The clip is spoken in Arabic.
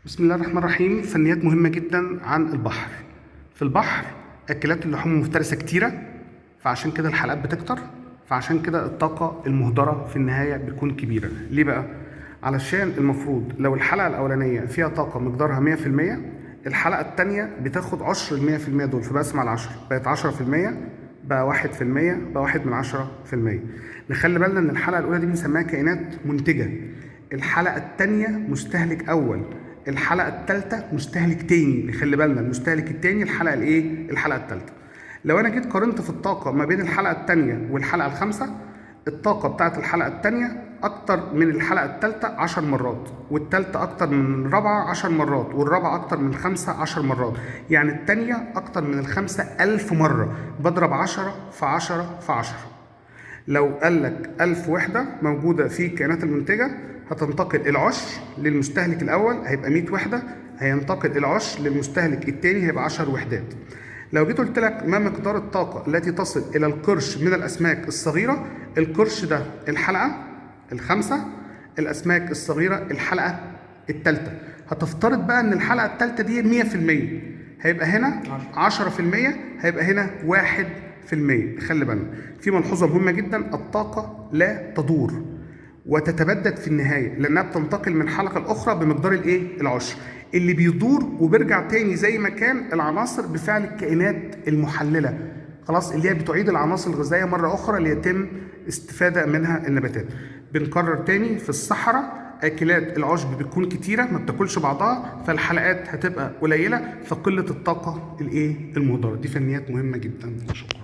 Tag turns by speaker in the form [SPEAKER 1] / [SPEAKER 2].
[SPEAKER 1] بسم الله الرحمن الرحيم. فنيات مهمة جدا عن البحر. في البحر أكلات اللحوم المفترسة كتيرة، فعشان كده الحلقات بتكتر، فعشان كده الطاقة المهدرة في النهاية بتكون كبيرة. ليه بقى؟ علشان المفروض لو الحلقة الأولانية فيها طاقة مقدارها 100%، الحلقة التانية بتاخد عشر 100% دول، فبقسم على 10 بقت 10%، بقى 1%، بقى 1/10%. نخلي بالنا إن الحلقة الأولى دي بنسميها كائنات منتجة، الحلقة التانية مستهلك أول، الحلقة التالتة مستهلك تاني. نخلي بالنا المستهلك التاني الحلقة الحلقة التالتة. لو أنا جيت قارنت في الطاقة ما بين الحلقة التانية والحلقة الخامسة، الطاقة بتاعت الحلقة التانية أكتر من الحلقة التالتة 10 مرات، والتالتة أكتر من الرابعة 10 مرات، والرابعة أكتر من الخامسة 10 مرات. يعني التانية أكتر من الخامسة 1000 مرة. بضرب 10 في 10 في 10. لو قال لك 1000 وحدة موجودة في الكائنات المنتجة، هتنتقل العشر للمستهلك الأول هيبقى 100 وحدة، هينتقل العشر للمستهلك الثاني هيبقى 10 وحدات. لو جيت قلت لك ما مقدار الطاقة التي تصل إلى القرش من الأسماك الصغيرة، القرش ده الحلقة الخامسة، الأسماك الصغيرة الحلقة الثالثة. هتفترض بقى إن الحلقة الثالثة دي 100%، هيبقى هنا 10%، هيبقى هنا 1%. خلي بالنا في ملحوظة مهمة جدا: الطاقة لا تدور وتتبدد في النهاية، لأنها بتنتقل من حلقة لأخرى بمقدار العشر. اللي بيدور وبيرجع تاني زي ما كان العناصر بفعل الكائنات المحللة، خلاص، اللي هي بتعيد العناصر الغذائية مرة أخرى ليتم استفادة منها النباتات. بنكرر تاني: في الصحراء أكلات العشب بتكون كتيرة ما بتاكلش بعضها، فالحلقات هتبقى قليلة، فقلة الطاقة المهدرة. دي فنيات مهمة جدا. شكرا.